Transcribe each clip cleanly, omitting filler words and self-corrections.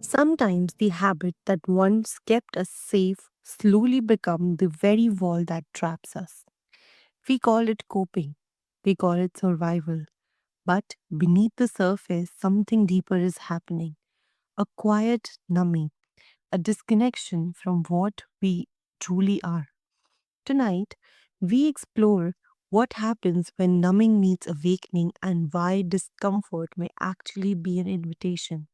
Sometimes the habit that once kept us safe slowly become the very wall that traps us. We call it coping. We call it survival. But beneath the surface, something deeper is happening. A quiet numbing, a disconnection from what we truly are. Tonight, we explore what happens when numbing meets awakening and why discomfort may actually be an invitation.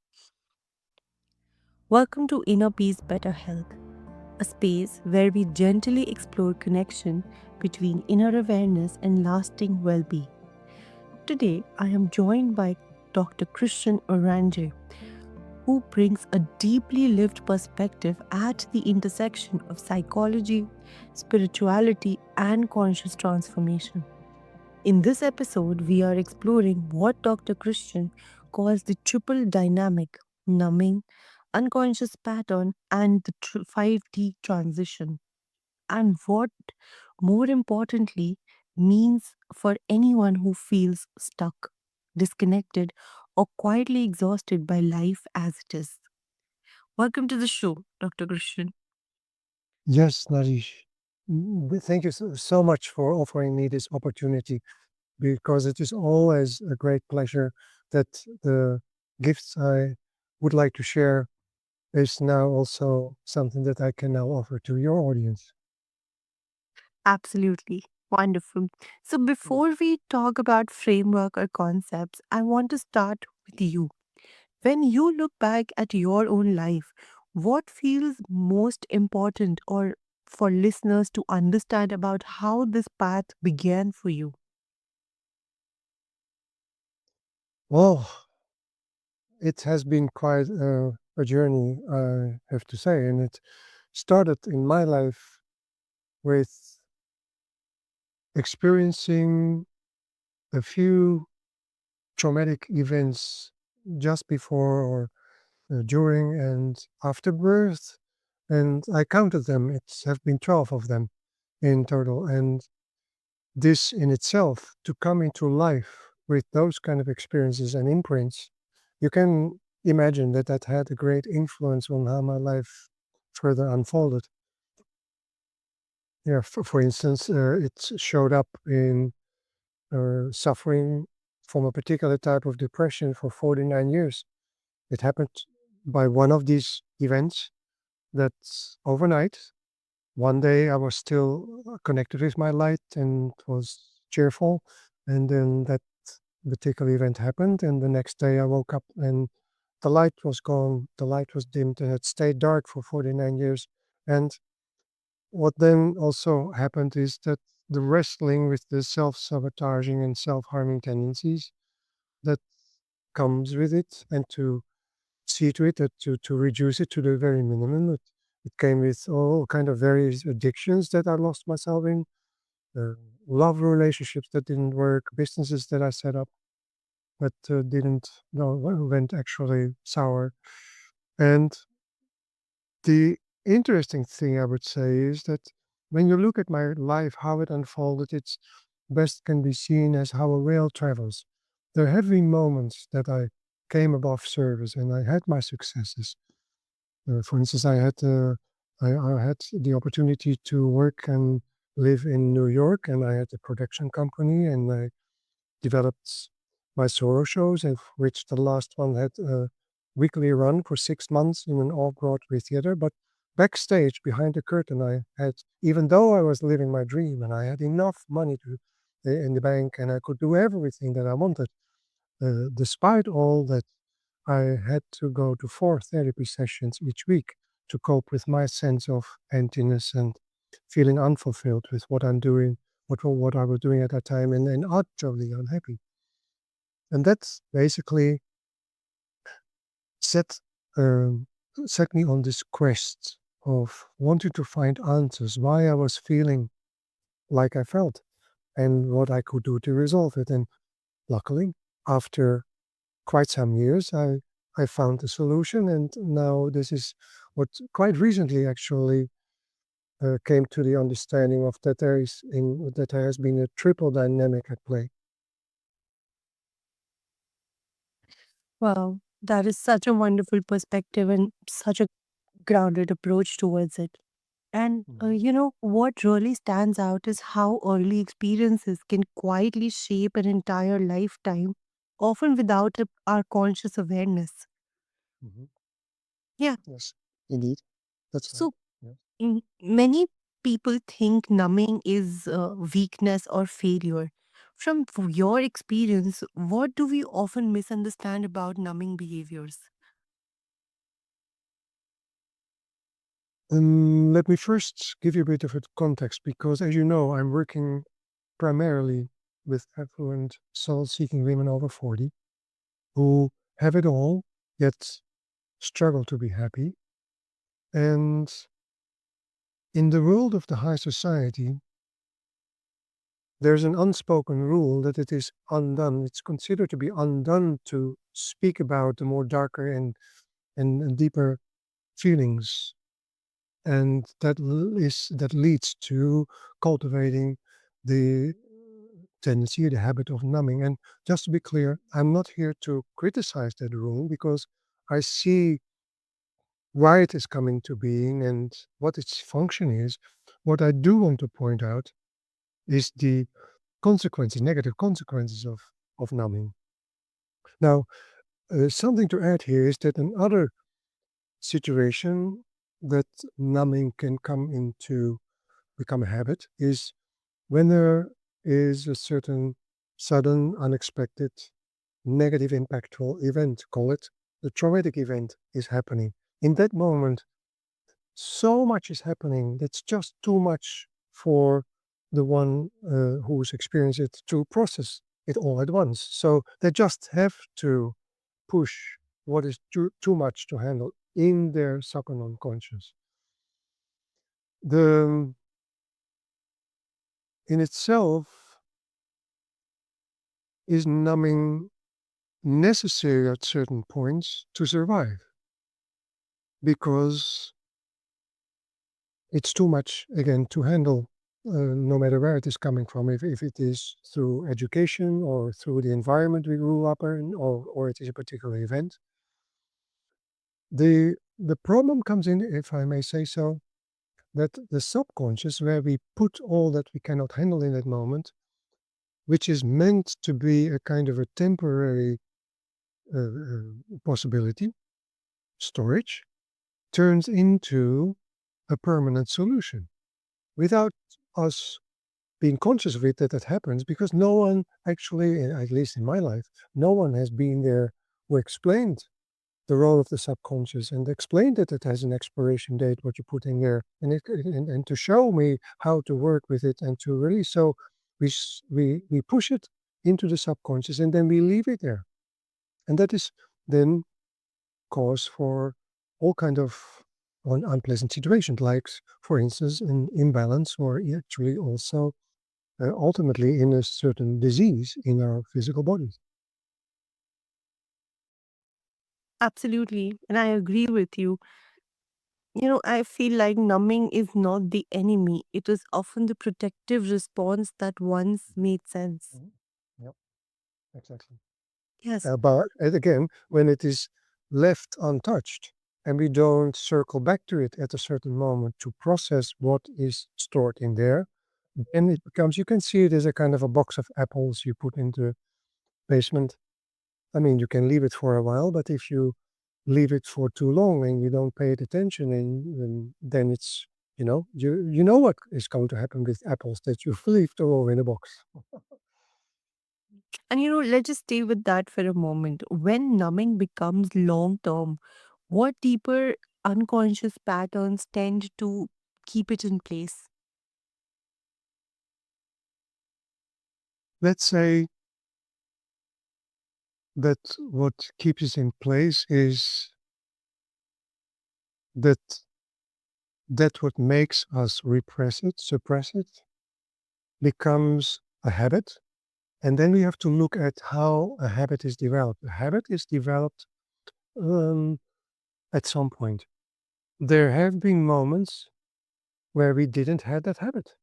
Welcome to Inner Peace Better Health, a space where we gently explore connection between inner awareness and lasting well-being. Today, I am joined by Dr. Christiaan Oranje, who brings a deeply lived perspective at the intersection of psychology, spirituality, and conscious transformation. In this episode, we are exploring what Dr. Christian calls the triple dynamic numbing, unconscious pattern, and the 5D transition, and what, more importantly, means for anyone who feels stuck, disconnected, or quietly exhausted by life as it is. Welcome to the show, Dr. Christian. Yes, Nazish. Thank you so much for offering me this opportunity because it is always a great pleasure that the gifts I would like to share is now also something that I can now offer to your audience. Absolutely. Wonderful. So, before we talk about framework or concepts, I want to start with you. When you look back at your own life, what feels most important or for listeners to understand about how this path began for you? Well, it has been quite a journey, I have to say, and it started in my life with experiencing a few traumatic events just before or during and after birth, and I counted them. It's have been 12 of them in total, and this in itself to come into life with those kind of experiences and imprints, you can imagine that that had a great influence on how my life further unfolded. Yeah, for instance, it showed up in suffering from a particular type of depression for 49 years. It happened by one of these events that overnight, one day I was still connected with my light and was cheerful. And then that particular event happened. And the next day I woke up and the light was gone, the light was dimmed, and it stayed dark for 49 years. And what then also happened is that the wrestling with the self sabotaging and self harming tendencies that comes with it, and to see to it that to reduce it to the very minimum. It came with all kind of various addictions that I lost myself in, uh, love relationships that didn't work, businesses that I set up but didn't, no, went actually sour. And the interesting thing I would say is that when you look at my life, how it unfolded, it's best can be seen as how a rail travels. There have been moments that I came above service and I had my successes. For instance, I had the opportunity to work and live in New York, and I had a production company, and I developed my solo shows, of which the last one had a weekly run for 6 months in an all-Broadway theater. But backstage, behind the curtain, I had, even though I was living my dream and I had enough money to in the bank, and I could do everything that I wanted, despite all that, I had to go to 4 therapy sessions each week to cope with my sense of emptiness and feeling unfulfilled with what I'm doing, what I was doing at that time, and utterly unhappy. And that's basically set um, set me on this quest of wanting to find answers why I was feeling like I felt and what I could do to resolve it. And luckily, after quite some years, I found a solution, and now this is what quite recently actually came to the understanding of that there has been a triple dynamic at play. Wow. That is such a wonderful perspective and such a grounded approach towards it. And Mhm. what really stands out is how early experiences can quietly shape an entire lifetime, often without our conscious awareness. Mhm. Yeah. Yes, indeed. That's right. So Yes. many people think numbing is weakness or failure. From your experience, what do we often misunderstand about numbing behaviors? Let me first give you a bit of a context because, as you know, I'm working primarily with affluent soul seeking women over 40 who have it all, yet struggle to be happy. And in the world of the high society, there's an unspoken rule that it is undone. It's considered to be undone to speak about the more darker and deeper feelings. And that leads to cultivating the tendency, the habit of numbing. And just to be clear, I'm not here to criticize that rule because I see why it is coming to being and what its function is. What I do want to point out is the consequences, negative consequences of numbing. Now, something to add here is that another situation that numbing can come into become a habit is when there is a certain sudden, unexpected, negative, impactful event, call it the traumatic event, is happening. In that moment, so much is happening that's just too much for the one who's experienced it to process it all at once. So they just have to push what is too much to handle in their subconscious unconscious. The in itself is numbing necessary at certain points to survive because it's too much again to handle, no matter where it is coming from, if it is through education or through the environment we grew up in, or it is a particular event. The problem comes in, if I may say so, that the subconscious, where we put all that we cannot handle in that moment, which is meant to be a kind of a temporary possibility, storage, turns into a permanent solution without us being conscious of it that that happens because no one actually, at least in my life, no one has been there who explained the role of the subconscious and explained that it has an expiration date, what you put in there, and to show me how to work with it and to release. So we push it into the subconscious and then we leave it there, and that is then cause for all kind of unpleasant situations, like for instance an imbalance or actually also ultimately in a certain disease in our physical bodies. Absolutely. And I agree with you. I feel like numbing is not the enemy. It is often the protective response that once made sense. Mhm. Yep, exactly. Yes. But and again, when it is left untouched and we don't circle back to it at a certain moment to process what is stored in there, then it becomes, you can see it as a kind of a box of apples you put into the basement. I mean, you can leave it for a while, but if you leave it for too long and you don't pay it attention, and then it's, you know what is going to happen with apples that you leave to roll in a box. And let's just stay with that for a moment. When numbing becomes long term, what deeper unconscious patterns tend to keep it in place? Let's say that what keeps it in place is that what makes us repress it, suppress it, becomes a habit. And then we have to look at how a habit is developed. A habit is developed um, at some point. There have been moments where we didn't have that habit,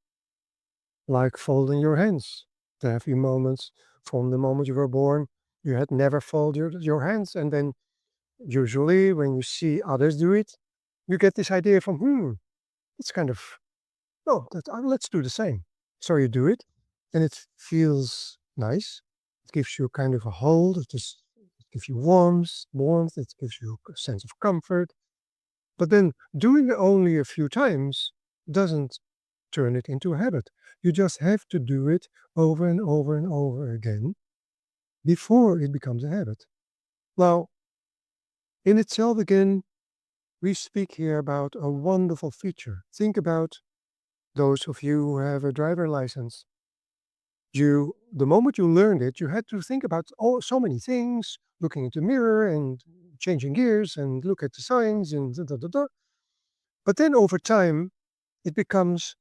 like folding your hands. There have been moments from the moment you were born, you had never folded your hands. And then Usually, when you see others do it, you get this idea from, it's kind of, oh, let's do the same. So you do it, and it feels nice. It gives you kind of a hold. It gives you warmth. It gives you a sense of comfort. But then doing it only a few times doesn't turn it into a habit. You just have to do it over and over and over again before it becomes a habit. Now, in itself, again, we speak here about a wonderful feature. Think about those of you who have a driver license. The moment you learned it, you had to think about so many things, looking into the mirror and changing gears and look at the signs and da, da, da, da. But then over time, it becomes,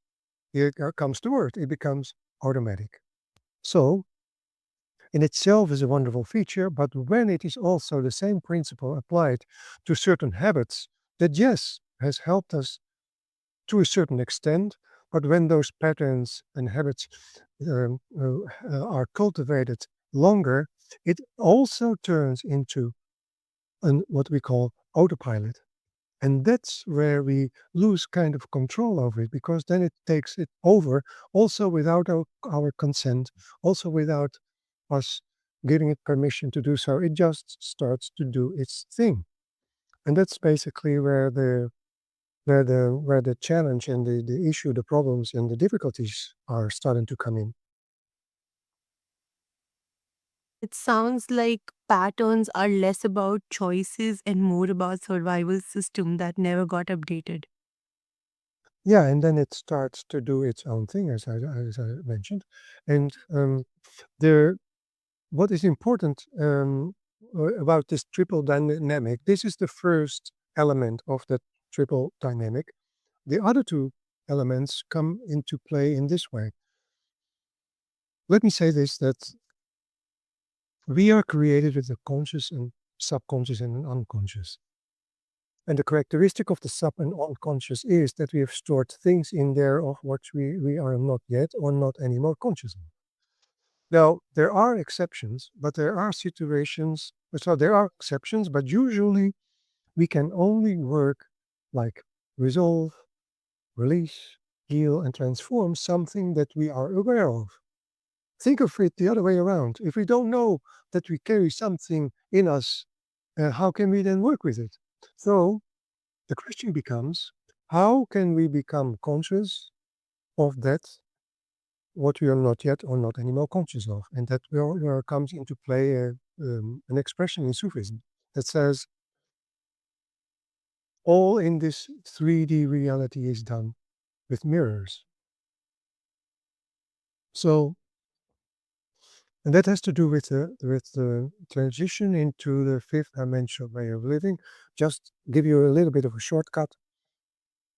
here comes the word, it becomes automatic. So in itself is a wonderful feature, but when it is also the same principle applied to certain habits that, yes, has helped us to a certain extent, but when those patterns and habits are cultivated longer, it also turns into what we call autopilot. And that's where we lose kind of control over it because then it takes it over also without our consent, also without us giving it permission to do so. It just starts to do its thing. And that's basically where the challenge and the issue, the problems and the difficulties are starting to come in. It sounds like patterns are less about choices and more about survival system that never got updated. Yeah, and then it starts to do its own thing, as I mentioned. And there, what is important about this triple dynamic, this is the first element of the triple dynamic. The other two elements come into play in this way. Let me say this, that we are created with a conscious and subconscious and an unconscious. And the characteristic of the sub and unconscious is that we have stored things in there of what we are not yet or not anymore conscious of. Now, there are exceptions, but there are situations, so there are exceptions, but usually we can only work like resolve, release, heal, and transform something that we are aware of. Think of it the other way around. If we don't know that we carry something in us, how can we then work with it? So the question becomes, how can we become conscious of that, what we are not yet or not anymore conscious of? And that where comes into play an expression in Sufism that says, all in this 3D reality is done with mirrors. So, and that has to do with the transition into the fifth dimensional way of living. Just give you a little bit of a shortcut.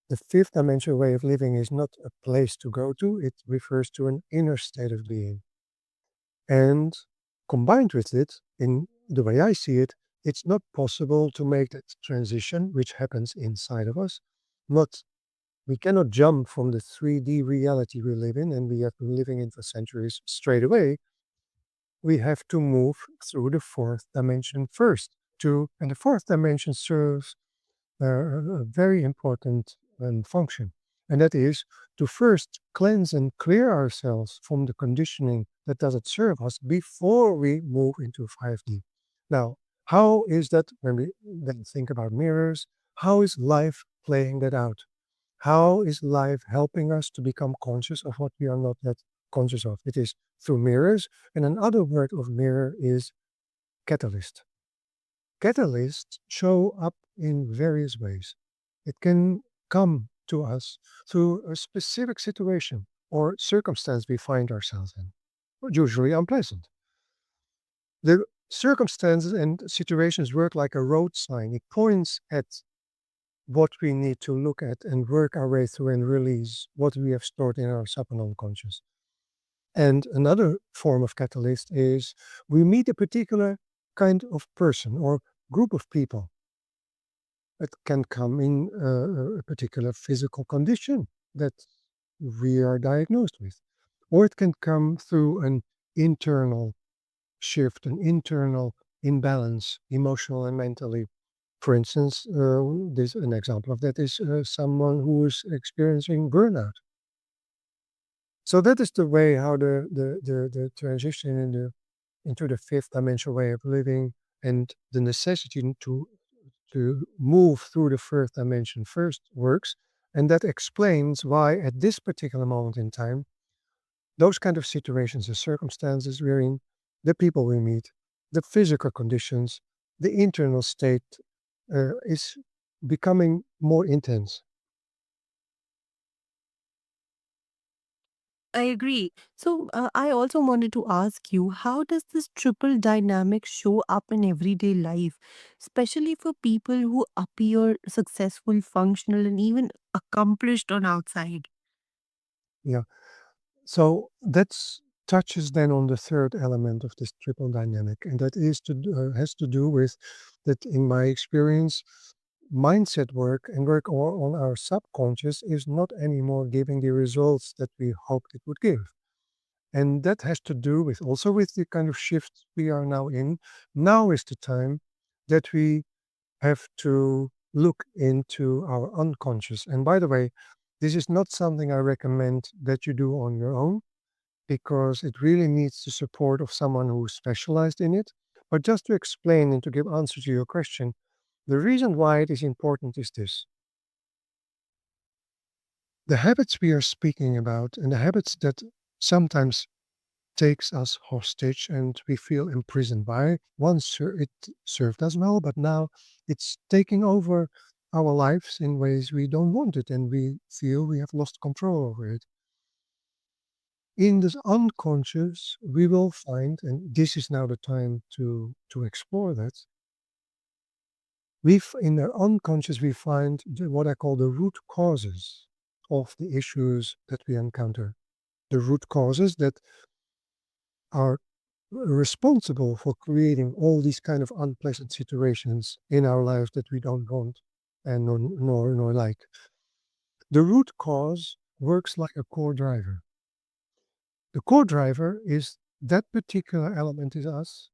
The fifth dimensional way of living is not a place to go to, it refers to an inner state of being. And combined with it, in the way I see it, it's not possible to make that transition, which happens inside of us. Not We cannot jump from the 3D reality we live in, and we have been living in for centuries straight away. We have to move through the fourth dimension first. And the fourth dimension serves a very important function, and that is to first cleanse and clear ourselves from the conditioning that doesn't serve us before we move into 5D. Now, how is that when we then think about mirrors? How is life playing that out? How is life helping us to become conscious of what we are not yet conscious of? It is through mirrors, and another word of mirror is catalyst. Catalysts show up in various ways. It can come to us through a specific situation or circumstance we find ourselves in, usually unpleasant. The circumstances and situations work like a road sign. It points at what we need to look at and work our way through and release what we have stored in our sub and unconscious. And another form of catalyst is we meet a particular kind of person or group of people. It can come in a particular physical condition that we are diagnosed with, or it can come through an internal shift, an internal imbalance, emotional and mentally. For instance, this an example of that is someone who is experiencing burnout. So that is the way how the transition into the fifth dimensional way of living and the necessity to move through the first dimension first works. And that explains why at this particular moment in time, those kind of situations and circumstances wherein the people we meet, the physical conditions, the internal state is becoming more intense. I agree. So, I also wanted to ask you, how does this triple dynamic show up in everyday life, especially for people who appear successful, functional, and even accomplished on outside? Yeah. So that's touches then on the third element of this triple dynamic, and that is has to do with that. In my experience, mindset work and work on our subconscious is not anymore giving the results that we hoped it would give, and that has to do with also with the kind of shift we are now in. Now is the time that we have to look into our unconscious. And by the way, this is not something I recommend that you do on your own because it really needs the support of someone who's specialized in it. But just to explain and to give answer to your question, the reason why it is important is this. The habits we are speaking about and the habits that sometimes takes us hostage and we feel imprisoned by, once it served us well, but now it's taking over our lives in ways we don't want it and we feel we have lost control over it. In this unconscious, we will find, and this is now the time to explore that. In our unconscious, we find what I call the root causes of the issues that we encounter. The root causes that are responsible for creating all these kind of unpleasant situations in our lives that we don't want and nor like. The root cause works like a core driver. The core driver is that particular element in us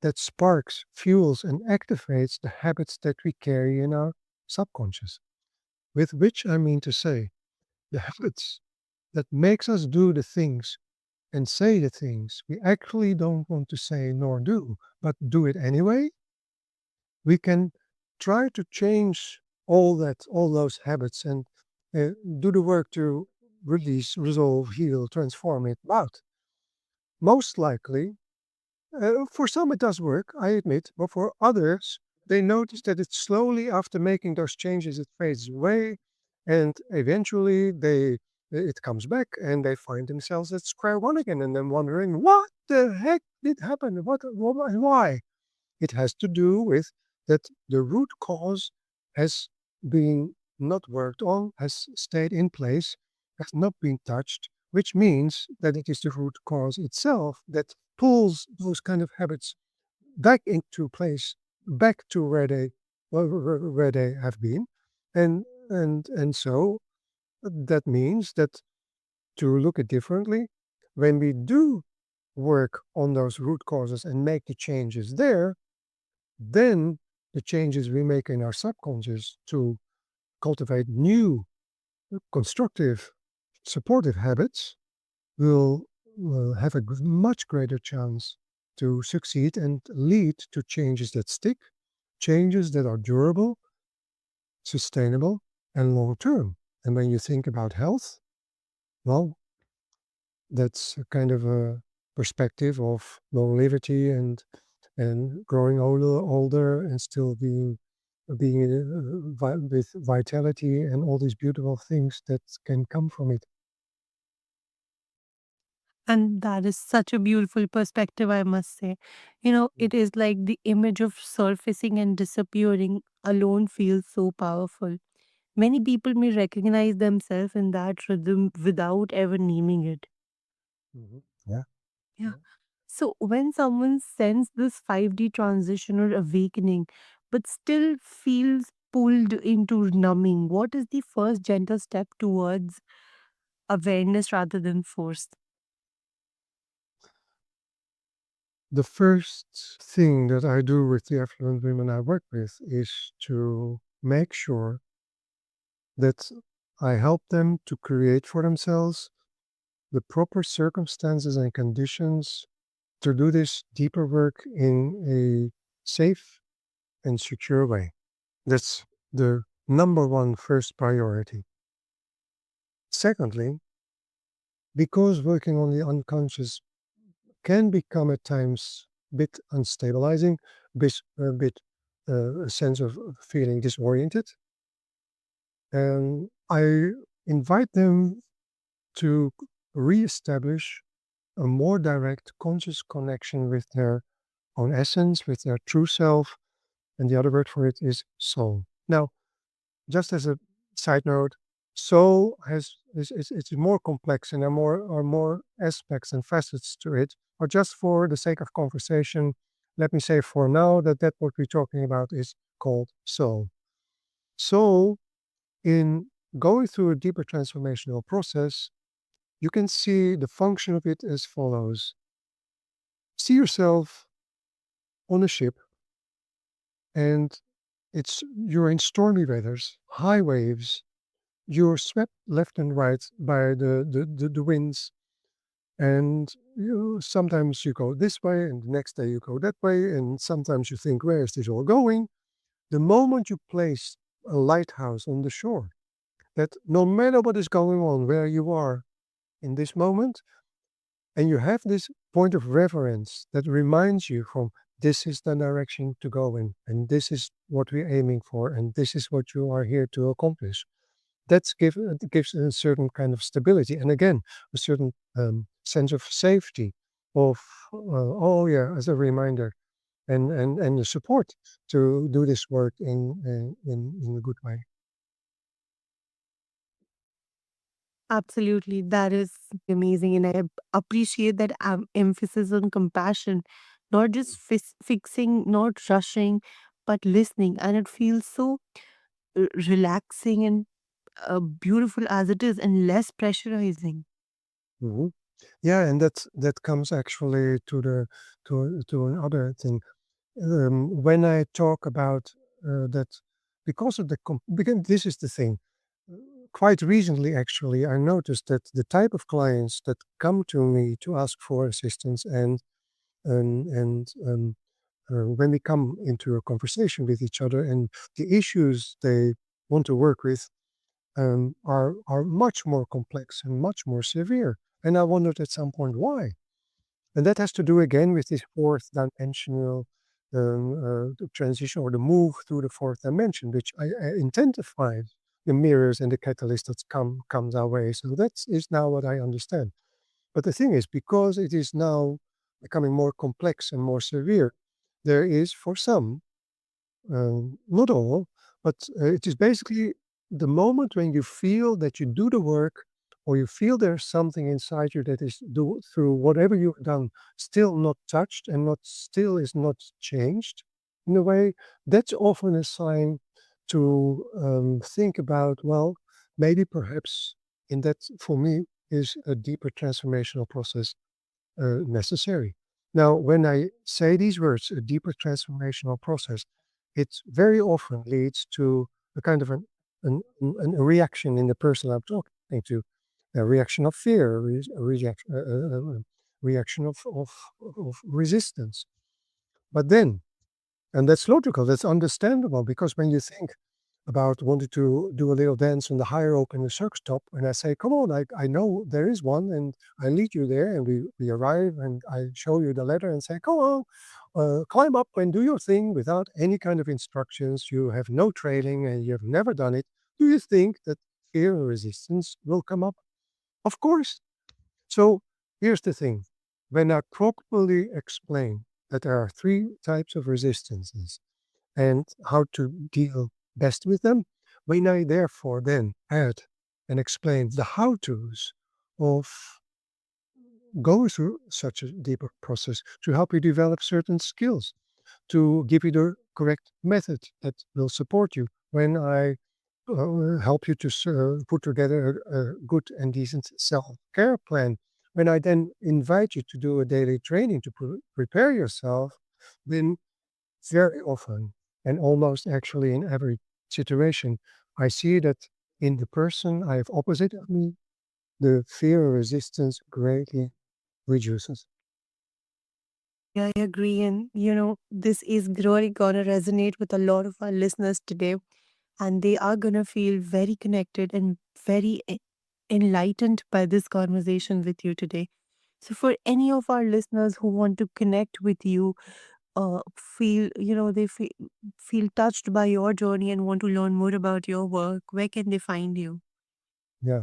that sparks, fuels, and activates the habits that we carry in our subconscious. With which I mean to say, the habits that makes us do the things and say the things we actually don't want to say nor do, but do it anyway. We can try to change all those habits and do the work to release, resolve, heal, transform it. But most likely, for some, it does work, I admit, but for others, they notice that it's slowly after making those changes, it fades away, and eventually it comes back, and they find themselves at square one again, and then wondering what the heck did happen, what and why. It has to do with that the root cause has been not worked on, has stayed in place, has not been touched, which means that it is the root cause itself that pulls those kind of habits back into place, back to where they have been, and so that means that to look at differently, when we do work on those root causes and make the changes there, then the changes we make in our subconscious to cultivate new, constructive, supportive habits will have a much greater chance to succeed and lead to changes that stick, changes that are durable, sustainable, and long term. And when you think about health, well, that's a kind of a perspective of longevity and growing older and still being with vitality and all these beautiful things that can come from it. And that is such a beautiful perspective, I must say. Mm. It is like the image of surfacing and disappearing alone feels so powerful. Many people may recognize themselves in that rhythm without ever naming it. Mhm. Yeah. Yeah. Yeah. So when someone sends this 5D transition or awakening, but still feels pulled into numbing, what is the first gentle step towards awareness rather than force? The first thing that I do with the affluent women I work with is to make sure that I help them to create for themselves the proper circumstances and conditions to do this deeper work in a safe and secure way. That's the number one first priority. Secondly, because working on the unconscious can become at times a bit unstabilizing, a sense of feeling disoriented, and I invite them to reestablish a more direct conscious connection with their own essence, with their true self, and the other word for it is soul. Now, just as a side note, soul has is it's more complex and there are more aspects and facets to it. But just for the sake of conversation, let me say for now that what we're talking about is called soul. Soul, in going through a deeper transformational process, you can see the function of it as follows. See yourself on a ship and you're in stormy weathers, high waves, you're swept left and right by the winds, and sometimes you go this way and the next day you go that way, and sometimes you think, where is this all going? The moment you place a lighthouse on the shore, that no matter what is going on where you are in this moment, and you have this point of reference that reminds you from this is the direction to go in, and this is what we're aiming for, and this is what you are here to accomplish. Gives a certain kind of stability, and again, a certain sense of safety. Of oh yeah, as a reminder, and the support to do this work in a good way. Absolutely. That is amazing. And I appreciate that emphasis on compassion, not just fixing, not rushing, but listening. And it feels so relaxing and beautiful as it is and less pressurizing. Mhm. Yeah, and that comes actually to another thing. When I talk about that, because of because this is the thing. Quite recently, actually, I noticed that the type of clients that come to me to ask for assistance, and when we come into a conversation with each other, and the issues they want to work with are much more complex and much more severe. And I wondered at some point why. And that has to do again with this fourth dimensional the transition or the move through the fourth dimension, which I intensified the mirrors and the catalyst that comes our way. So that is now what I understand. But the thing is, because it is now becoming more complex and more severe, there is for some, not all, but it is basically the moment when you feel that you do the work, or you feel there's something inside you that is through whatever you've done still not touched and not still is not changed in a way. That's often a sign to think about, well, maybe perhaps in that for me is a deeper transformational process necessary. Now, when I say these words, a deeper transformational process, it very often leads to a kind of a reaction in the person I'm talking to, a reaction of fear, a reaction of resistance. But then, and that's logical, that's understandable, because when you think about wanting to do a little dance on the high rope in the circus top, and I say, come on, I know there is one, and I lead you there, and we arrive, and I show you the ladder and say, come on, climb up and do your thing without any kind of instructions. You have no training and you have never done it. Do you think that fear or resistance will come up? Of course. So here's the thing. When I properly explain that there are three types of resistances, and how to deal best with them, when I therefore then add and explain the how to's of going through such a deeper process to help you develop certain skills, to give you the correct method that will support you, when I help you to put together a good and decent self care plan When I then invite you to do a daily training to prepare yourself, then very often, and almost actually in every situation, I see that in the person I have opposite of me, the fear or resistance greatly reduces. I agree. And, this is really going to resonate with a lot of our listeners today. And they are going to feel very connected and very enlightened by this conversation with you today. So, for any of our listeners who want to connect with you, feel, they feel touched by your journey and want to learn more about your work, where can they find you? Yeah.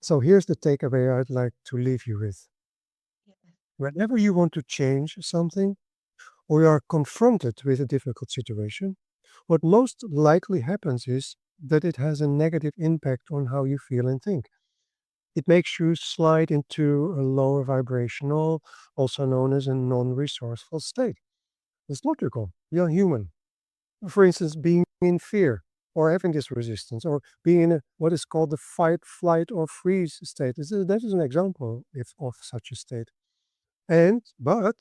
So here's the takeaway I'd like to leave you with. Whenever you want to change something or you are confronted with a difficult situation, what most likely happens is that it has a negative impact on how you feel and think. It makes you slide into a lower vibrational, also known as a non resourceful state. It's logical. You're human. For instance, being in fear or having this resistance or being in what is called the fight, flight, or freeze state. That is an example of such a state. But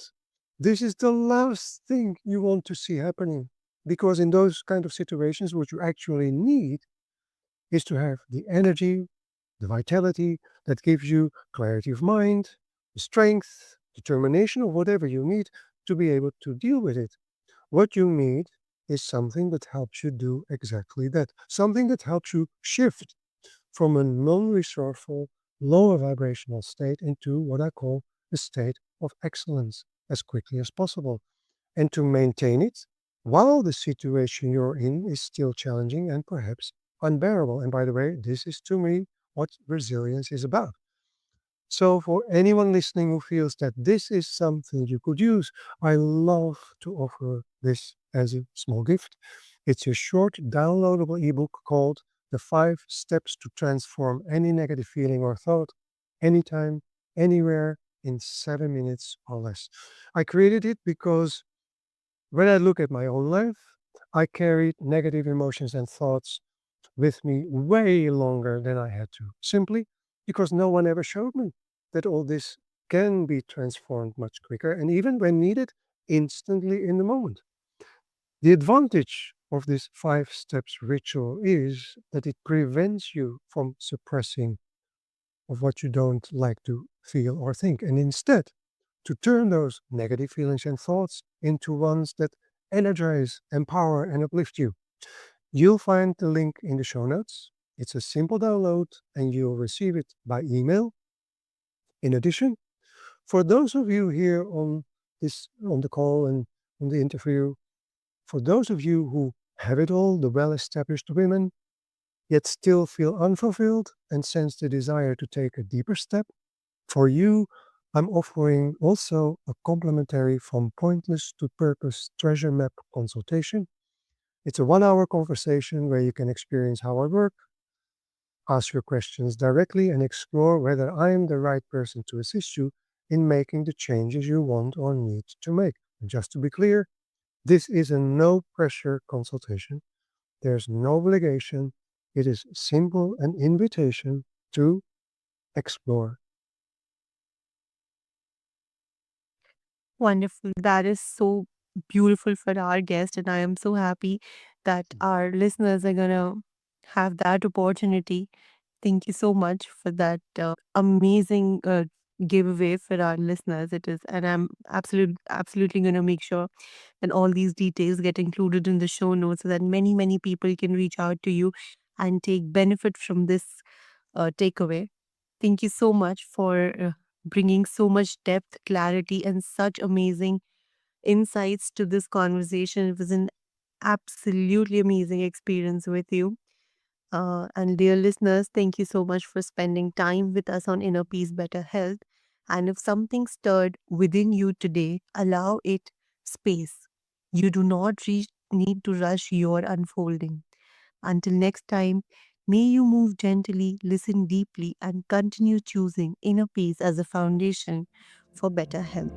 this is the last thing you want to see happening because in those kind of situations, what you actually need is to have the energy, the vitality that gives you clarity of mind, the strength, determination, or whatever you need to be able to deal with it. What you need is something that helps you do exactly that, something that helps you shift from a non resourceful, lower vibrational state into what I call a state of excellence as quickly as possible, and to maintain it while the situation you're in is still challenging and perhaps unbearable. And by the way, this is to me what resilience is about. So, for anyone listening who feels that this is something you could use, I love to offer this as a small gift. It's a short, downloadable ebook called The 5 Steps to Transform Any Negative Feeling or Thought, Anytime, Anywhere, in 7 minutes or less. I created it because when I look at my own life, I carried negative emotions and thoughts with me way longer than I had to, simply because no one ever showed me that all this can be transformed much quicker and even when needed, instantly in the moment. The advantage of this 5 steps ritual is that it prevents you from suppressing of what you don't like to feel or think, and instead to turn those negative feelings and thoughts into ones that energize, empower, and uplift you. You'll find the link in the show notes. It's a simple download and you'll receive it by email. In addition, for those of you here on the call and on the interview, for those of you who have it all, the well-established women, yet still feel unfulfilled and sense the desire to take a deeper step, for you, I'm offering also a complimentary From Pointless to Purpose treasure map consultation. It's a 1 hour conversation where you can experience how I work, ask your questions directly, and explore whether I am the right person to assist you in making the changes you want or need to make. And just to be clear, this is a no pressure consultation. There's no obligation. It is simple an invitation to explore. Wonderful. That is so beautiful for our guest. And I am so happy that our listeners are going to have that opportunity. Thank you so much for that amazing giveaway for our listeners. It is, and I'm absolutely going to make sure that all these details get included in the show notes so that many people can reach out to you and take benefit from this takeaway. Thank you so much for bringing so much depth, clarity, and such amazing insights to this conversation. It was an absolutely amazing experience with you. And dear listeners, thank you so much for spending time with us on Inner Peace, Better Health. And if something stirred within you today, allow it space. You do not need to rush your unfolding. Until next time, may you move gently, listen deeply, and continue choosing inner peace as a foundation for better health.